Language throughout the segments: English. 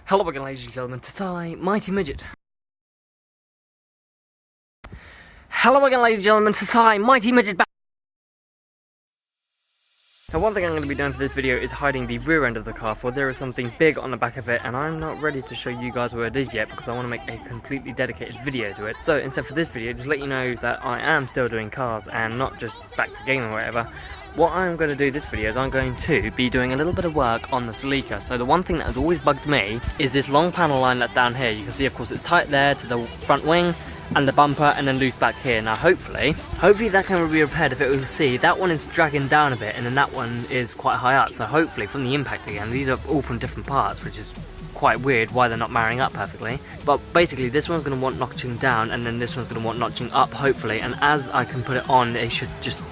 Hello again, ladies and gentlemen, it's I, MightyMidget. Hello again, ladies and gentlemen, it's I, MightyMidget back. Now, one thing I'm going to be doing for this video is hiding the rear end of the car, for there is something big on the back of it, and I'm not ready to show you guys where it is yet because I want to make a completely dedicated video to it. So instead for this video, just let you know that I am still doing cars and not just back to gaming or whatever. What I'm going to do this video is I'm going to be doing a little bit of work on the Celica. So the one thing that has always bugged me is this long panel line that's down here. You can see, of course, it's tight there to the front wing and the bumper, and then loose back here. Now hopefully that can be repaired. If it will see, that one is dragging down a bit and then that one is quite high up. So hopefully from the impact again, these are all from different parts, which is quite weird why they're not marrying up perfectly. But basically this one's going to want notching down and then this one's going to want notching up, hopefully. And as I can put it on, they should just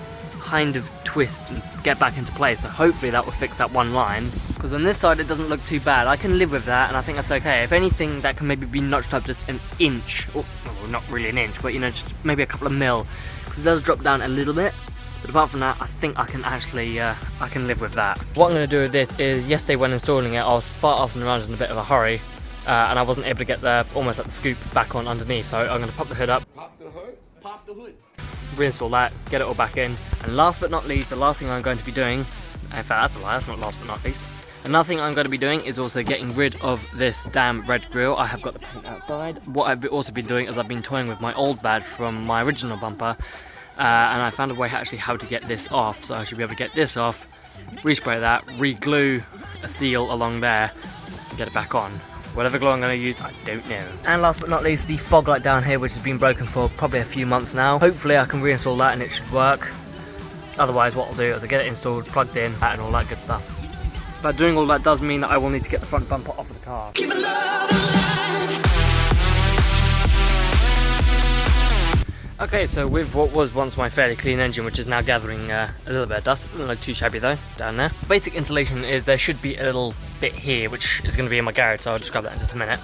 kind of twist and get back into place, so hopefully that will fix that one line, because on this side it doesn't look too bad. I can live with that and I think that's okay. If anything, that can maybe be notched up just an inch, or well, not really an inch, but you know, just maybe a couple of mil, because it does drop down a little bit. But apart from that, I think I can actually I can live with that. What I'm going to do with this is, yesterday when installing it, I was far arsing around in a bit of a hurry, and I wasn't able to get the almost like the scoop back on underneath, so I'm going to pop the hood up. Pop the hood? Pop the hood. Reinstall that, get it all back in, and last but not least, the last thing I'm going to be doing, in fact that's a lie, that's not last but not least, another thing I'm going to be doing is also getting rid of this damn red grille. I have got the paint outside. What I've also been doing is I've been toying with my old badge from my original bumper, and I found a way actually how to get this off, so I should be able to get this off, respray that, re-glue a seal along there, and get it back on. Whatever glue I'm going to use, I don't know. And last but not least, the fog light down here, which has been broken for probably a few months now. Hopefully I can reinstall that and it should work. Otherwise what I'll do is I'll get it installed, plugged in, and all that good stuff. But doing all that does mean that I will need to get the front bumper off of the car. Okay, so with what was once my fairly clean engine, which is now gathering a little bit of dust, it doesn't look too shabby though, down there. Basic installation is there should be a little bit here, which is going to be in my garage, so I'll just grab that in just a minute.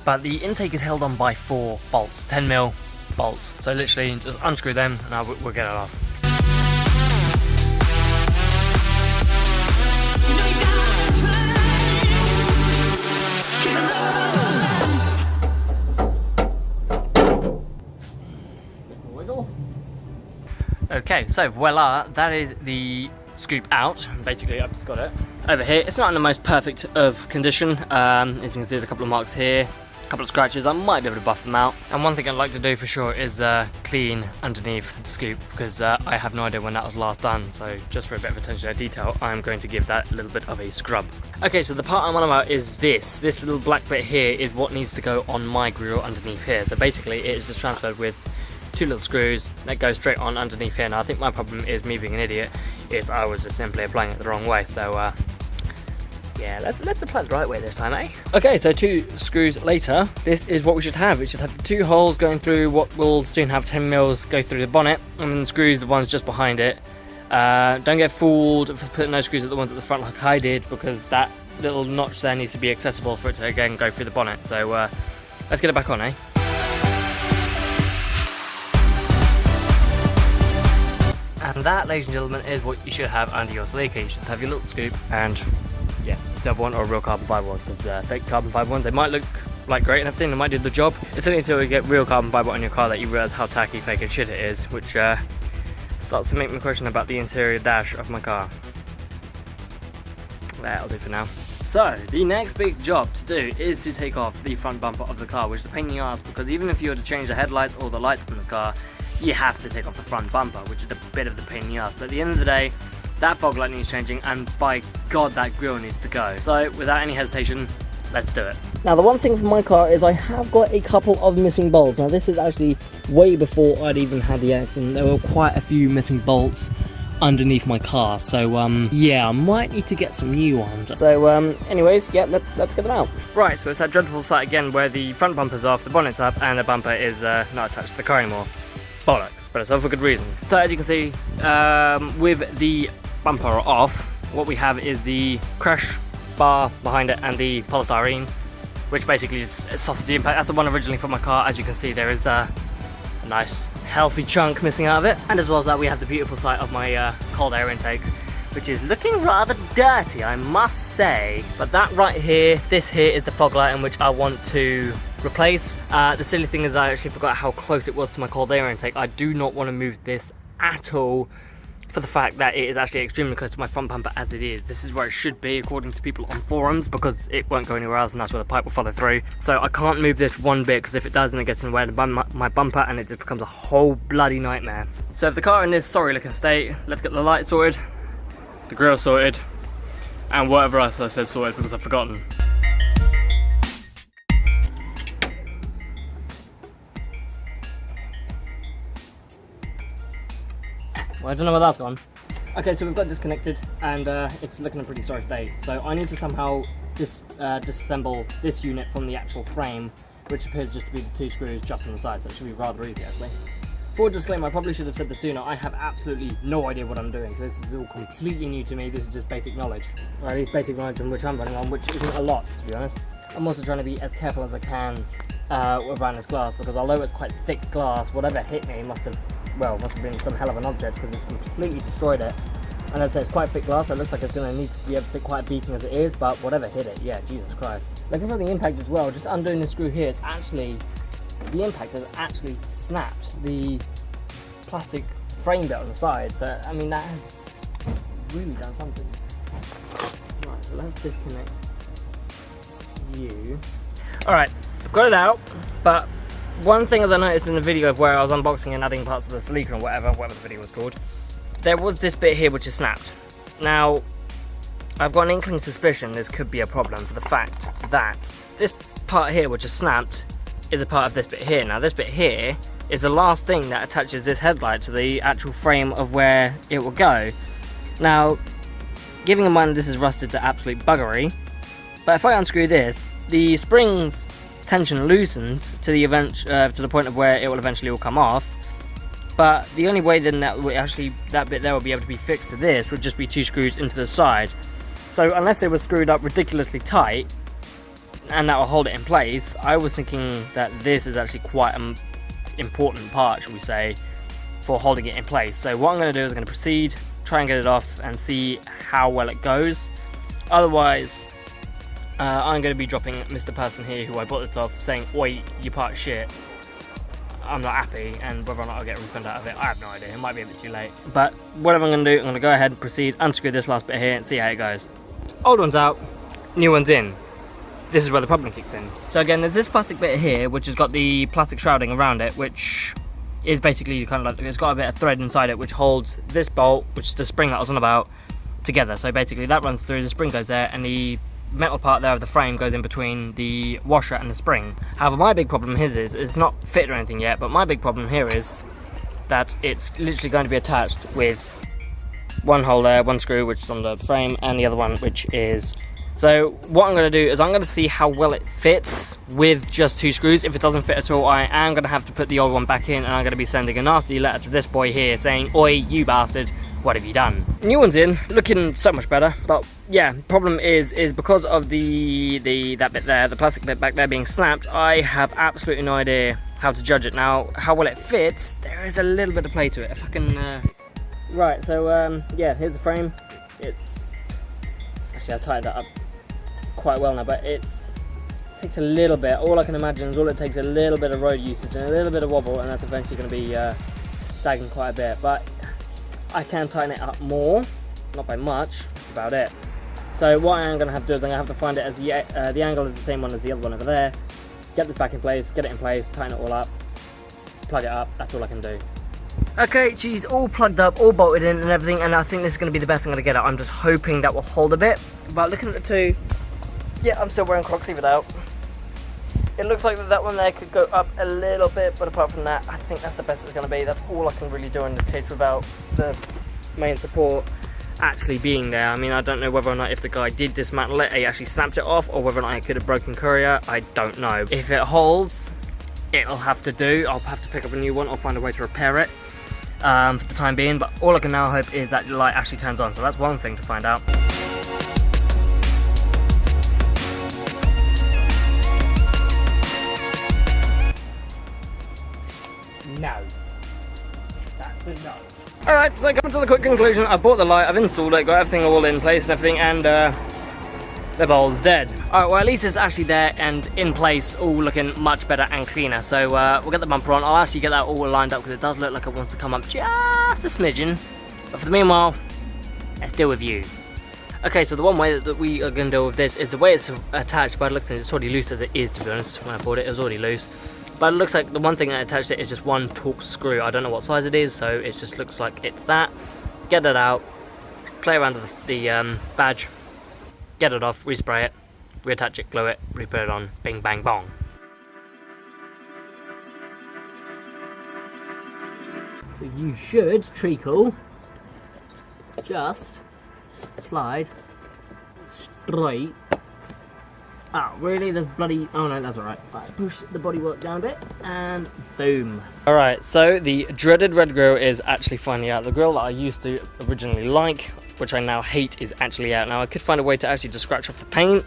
But the intake is held on by 4 bolts, 10mm bolts. So literally just unscrew them and we'll get it off. Okay, so voila, that is the scoop out. Basically, I've just got it over here. It's not in the most perfect of condition. As you can see, there's a couple of marks here, a couple of scratches. I might be able to buff them out. And one thing I'd like to do for sure is clean underneath the scoop, because I have no idea when that was last done. So just for a bit of attention to detail, I'm going to give that a little bit of a scrub. Okay, so the part I'm on about is this little black bit here is what needs to go on my grille underneath here. So basically, it is just transferred with 2 little screws that go straight on underneath here. Now I think my problem is, me being an idiot, is I was just simply applying it the wrong way. So yeah, let's apply it the right way this time, eh? Okay, so 2 screws later, this is what we should have. It should have the 2 holes going through what will soon have 10mm go through the bonnet, and then screws the ones just behind it. Don't get fooled for putting no screws at the ones at the front like I did, because that little notch there needs to be accessible for it to again go through the bonnet. So let's get it back on, eh? And that, ladies and gentlemen, is what you should have under your Celica. You should have your little scoop and, yeah, silver one or a real carbon fibre one, because fake carbon fibre ones, they might look like great and everything, they might do the job. It's only until you get real carbon fibre on your car that you realise how tacky, fake and shit it is, which starts to make me question about the interior dash of my car. That'll do for now. So, the next big job to do is to take off the front bumper of the car, which is a pain in the ass, because even if you were to change the headlights or the lights on the car, you have to take off the front bumper, which is a bit of the pain in the ass. But at the end of the day, that fog light needs changing, and by God, that grille needs to go. So without any hesitation, let's do it. Now the one thing for my car is I have got a couple of missing bolts. Now this is actually way before I'd even had the accident. There were quite a few missing bolts underneath my car, so yeah, I might need to get some new ones. So anyways, yeah, let's get them out. Right, so it's that dreadful sight again where the front bumper's off, the bonnet's up, and the bumper is not attached to the car anymore. Bollocks, but it's all for good reason. So as you can see, with the bumper off, what we have is the crash bar behind it and the polystyrene, which basically just softens the impact. That's the one originally from my car. As you can see, there is a nice healthy chunk missing out of it. And as well as that, we have the beautiful sight of my cold air intake, which is looking rather dirty, I must say. But that right here, this here is the fog light in which I want to replace. The silly thing is I actually forgot how close it was to my cold air intake. I do not want to move this at all, for the fact that it is actually extremely close to my front bumper as it is. This is where it should be according to people on forums, because it won't go anywhere else and that's where the pipe will follow through. So I can't move this one bit, because if it does then it gets in the way of my bumper and it just becomes a whole bloody nightmare. So if the car in this sorry looking state, let's get the light sorted, the grille sorted, and whatever else I said sorted because I've forgotten. Well, I don't know where that's gone. Okay, so we've got disconnected and it's looking in a pretty sorry state. So I need to somehow disassemble this unit from the actual frame, which appears just to be the 2 screws just on the side, so it should be rather easy actually. For disclaimer, I probably should have said this sooner, I have absolutely no idea what I'm doing, so this is all completely new to me. This is just basic knowledge, or at least basic knowledge on which I'm running on, which isn't a lot, to be honest. I'm also trying to be as careful as I can around this glass, because although it's quite thick glass, whatever hit me must have been some hell of an object, because it's completely destroyed it. And as I say, it's quite thick glass, so it looks like it's going to need to be able to take quite a beating as it is, but whatever hit it, yeah, Jesus Christ. Looking for the impact as well, just undoing the screw here, it's actually, the impact has actually snapped the plastic frame bit on the side, so I mean that has really done something. Right, so let's disconnect you. Alright, I've got it out, but one thing as I noticed in the video of where I was unboxing and adding parts of the Celica and whatever the video was called, there was this bit here which is snapped. Now, I've got an inkling suspicion this could be a problem for the fact that this part here which is snapped is a part of this bit here. Now this bit here is the last thing that attaches this headlight to the actual frame of where it will go. Now, giving in mind this is rusted to absolute buggery, but if I unscrew this, the spring's tension loosens to the point of where it will eventually all come off. But the only way then that bit there will be able to be fixed to this would just be 2 screws into the side. So unless it was screwed up ridiculously tight and that will hold it in place, I was thinking that this is actually quite an important part, shall we say, for holding it in place. So what I'm going to do is I'm going to proceed, try and get it off and see how well it goes. Otherwise, I'm going to be dropping Mr. Person here who I bought this off, saying, "Oi, you part of shit. I'm not happy," and whether or not I'll get a refund out of it, I have no idea. It might be a bit too late. But whatever I'm going to do, I'm going to go ahead and proceed, unscrew this last bit here and see how it goes. Old one's out, new one's in. This is where the problem kicks in. So again, there's this plastic bit here, which has got the plastic shrouding around it, which is basically kind of like, it's got a bit of thread inside it, which holds this bolt, which is the spring that I was on about, together. So basically that runs through, the spring goes there, and the metal part there of the frame goes in between the washer and the spring. However, my big problem here is it's not fit or anything yet, but my big problem here is that it's literally going to be attached with one hole there, one screw which is on the frame, and the other one which is. So what I'm going to do is I'm going to see how well it fits with just 2 screws. If it doesn't fit at all, I am going to have to put the old one back in, and I'm going to be sending a nasty letter to this boy here saying, "Oi, you bastard, what have you done?" New one's in, looking so much better, but yeah, problem is because of that bit there, the plastic bit back there being snapped, I have absolutely no idea how to judge it. Now, how well it fits, there is a little bit of play to it. If I can, right, so yeah, here's the frame. It's, actually I tightened that up quite well now, but it takes a little bit. All I can imagine is all it takes a little bit of road usage and a little bit of wobble, and that's eventually going to be sagging quite a bit, but I can tighten it up more, not by much, that's about it. So what I am going to have to do is I'm going to have to find it as the angle is the same one as the other one over there, get this back in place, get it in place, tighten it all up, plug it up, that's all I can do. Okay, geez, all plugged up, all bolted in and everything, and I think this is going to be the best I'm going to get it. I'm just hoping that will hold a bit, but looking at the two, yeah, I'm still wearing Crocs even out. It looks like that one there could go up a little bit, but apart from that, I think that's the best it's going to be. That's all I can really do in this case without the main support actually being there. I mean, I don't know whether or not if the guy did dismantle it, he actually snapped it off, or whether or not it could have broken courier. I don't know. If it holds, it'll have to do. I'll have to pick up a new one or find a way to repair it for the time being, but all I can now hope is that the light actually turns on. So that's one thing to find out. No. That's a no. Alright, so coming to the quick conclusion, I bought the light, I've installed it, got everything all in place and everything, and the bulb's dead. Alright, well at least it's actually there and in place, all looking much better and cleaner. So we'll get the bumper on. I'll actually get that all lined up because it does look like it wants to come up just a smidgen. But for the meanwhile, let's deal with you. Okay, so the one way that we are going to deal with this is the way it's attached. By the looks of it, it's already loose as it is, to be honest. When I bought it, it was already loose. But it looks like the one thing that attached it is just one Torx screw. I don't know what size it is, so it just looks like it's that. Get it out, play around with the badge, get it off, respray it, reattach it, glue it, re-put it on, bing bang bong. So you should, treacle, just slide straight. Oh, really? There's bloody... Oh no, that's alright. Right, push the bodywork down a bit, and boom. Alright, so the dreaded red grill is actually finally out. The grill that I used to originally like, which I now hate, is actually out. Now, I could find a way to actually just scratch off the paint,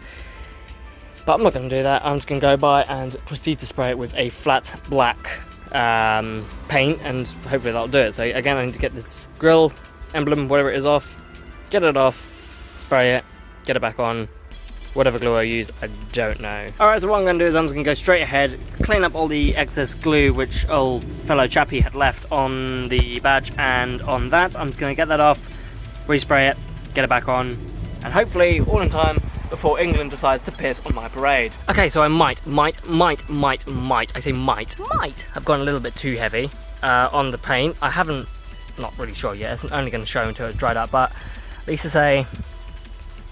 but I'm not going to do that. I'm just going to go by and proceed to spray it with a flat black paint, and hopefully that'll do it. So again, I need to get this grill emblem, whatever it is, off, get it off, spray it, get it back on. Whatever glue I use, I don't know. Alright, so what I'm going to do is I'm just going to go straight ahead, clean up all the excess glue which old fellow chappie had left on the badge and on that. I'm just going to get that off, respray it, get it back on, and hopefully all in time before England decides to piss on my parade. Okay, so I might have gone a little bit too heavy on the paint. I haven't, not really sure yet, it's only going to show until it's dried up, but at least to say,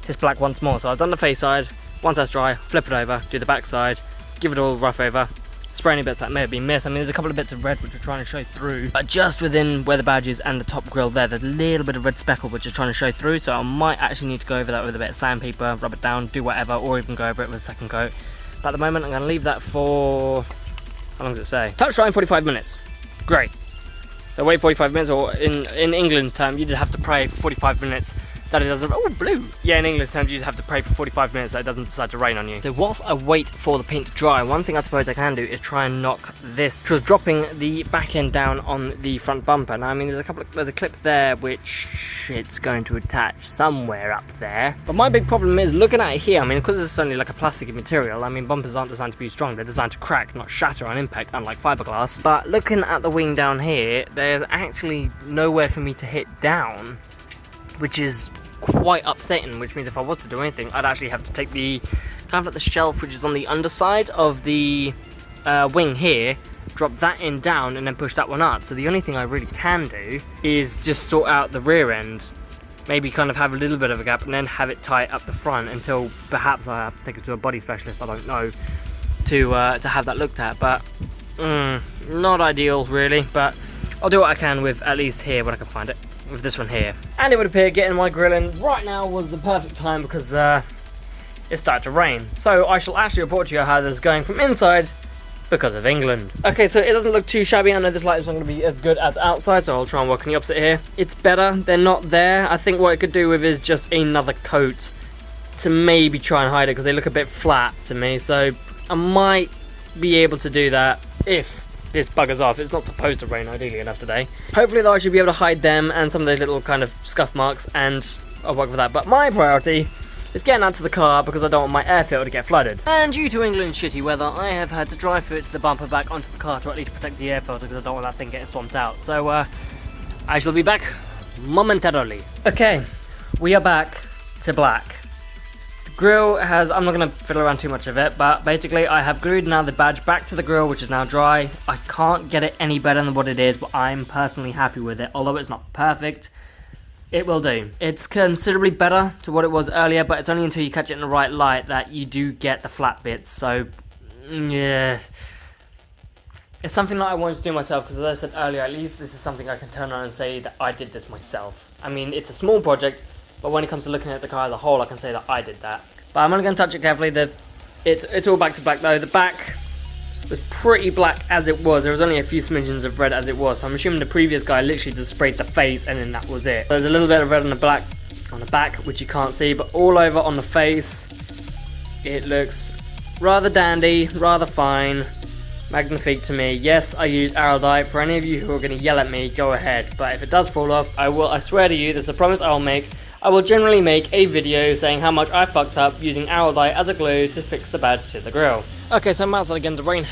just black once more. So I've done the face side, once that's dry, flip it over, do the back side, give it all rough over, spray any bits that may have been missed. I mean, there's a couple of bits of red which are trying to show through, but just within where the badge is and the top grill there's a little bit of red speckle which is trying to show through, so I might actually need to go over that with a bit of sandpaper, rub it down, do whatever, or even go over it with a second coat. But at the moment I'm going to leave that for, how long does it say? Touch dry in 45 minutes. Great. So wait 45 minutes, or in England's term, you just have to pray for 45 minutes that it doesn't, oh blue! Yeah, in English terms you just have to pray for 45 minutes that it doesn't decide to rain on you. So whilst I wait for the paint to dry, one thing I suppose I can do is try and knock this, which was dropping the back end down on the front bumper. Now I mean there's a clip there which it's going to attach somewhere up there. But my big problem is looking at it here, I mean because it's only like a plastic material, I mean bumpers aren't designed to be strong, they're designed to crack, not shatter on impact, unlike fiberglass. But looking at the wing down here, there's actually nowhere for me to hit down, which is quite upsetting, which means if I was to do anything, I'd actually have to take the kind of like the shelf which is on the underside of the wing here, drop that end down and then push that one up. So the only thing I really can do is just sort out the rear end, maybe kind of have a little bit of a gap and then have it tight up the front until perhaps I have to take it to a body specialist, I don't know, to have that looked at. But not ideal really, but I'll do what I can with at least here when I can find it, with this one here. And it would appear getting my grill in right now was the perfect time because it started to rain. So I shall actually report to you how this is going from inside because of England. Okay, so it doesn't look too shabby. I know this light is not going to be as good as outside, so I'll try and work on the opposite here. It's better, they're not there. I think what I could do with is just another coat to maybe try and hide it because they look a bit flat to me. So I might be able to do that if this buggers off. It's not supposed to rain ideally enough today. Hopefully though I should be able to hide them and some of those little kind of scuff marks, and I'll work with that. But my priority is getting out to the car because I don't want my air filter to get flooded. And due to England's shitty weather, I have had to dry fit the bumper back onto the car to at least protect the air filter because I don't want that thing getting swamped out. So I shall be back momentarily. Okay, we are back to black. Grill has, I'm not going to fiddle around too much of it, but basically I have glued now the badge back to the grill, which is now dry. I can't get it any better than what it is, but I'm personally happy with it. Although it's not perfect, it will do. It's considerably better to what it was earlier, but it's only until you catch it in the right light that you do get the flat bits. So yeah, it's something that I wanted to do myself because, as I said earlier, at least this is something I can turn around and say that I did this myself. I mean, it's a small project, but when it comes to looking at the car as a whole, I can say that I did that. But I'm only going to touch it carefully. It's all back to black though. The back was pretty black as it was. There was only a few smidgens of red as it was. So I'm assuming the previous guy literally just sprayed the face and then that was it. There's a little bit of red on the black, on the back, which you can't see, but all over on the face, it looks rather dandy, rather fine. magnifique to me. Yes, I use Araldite. For any of you who are going to yell at me, go ahead. But if it does fall off, I swear to you, this is a promise I will make. I will generally make a video saying how much I fucked up using Araldite as a glue to fix the badge to the grill. Okay, so I'm outside again. The rain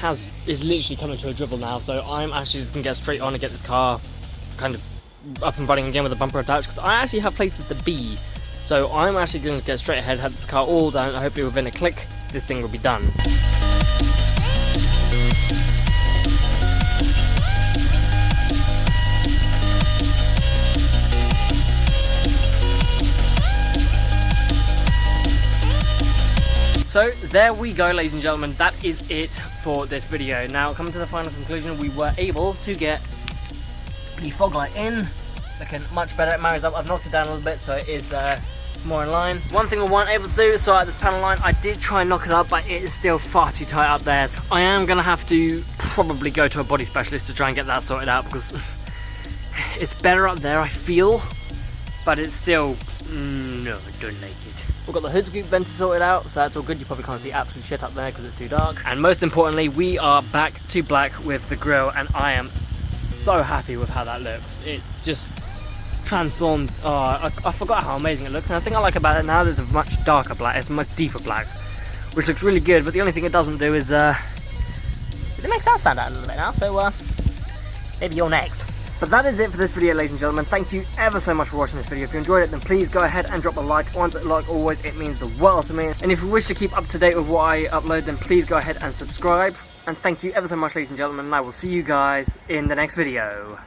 is literally coming to a dribble now, so I'm actually just going to get straight on and get this car kind of up and running again with the bumper attached, because I actually have places to be. So I'm actually going to get straight ahead, have this car all done, and hopefully within a click, this thing will be done. So there we go, ladies and gentlemen, that is it for this video. Now, coming to the final conclusion, we were able to get the fog light in, looking much better. It marries up. I've knocked it down a little bit, so it is more in line. One thing we weren't able to do is sort out this panel line. I did try and knock it up, but it is still far too tight up there. I am going to have to probably go to a body specialist to try and get that sorted out, because it's better up there, I feel, but it's still, no, I don't like it. We've got the hood scoop venter sorted out, so that's all good. You probably can't see absolute shit up there because it's too dark. And most importantly, we are back to black with the grill, and I am so happy with how that looks. It just transformed. Oh, I forgot how amazing it looks, and the thing I like about it now is it's a much darker black. It's a much deeper black, which looks really good. But the only thing it doesn't do is it makes that stand out a little bit now. So maybe you're next. But that is it for this video, ladies and gentlemen. Thank you ever so much for watching this video. If you enjoyed it, then please go ahead and drop a like. Like always, it means the world to me. And if you wish to keep up to date with what I upload, then please go ahead and subscribe. And thank you ever so much, ladies and gentlemen, and I will see you guys in the next video.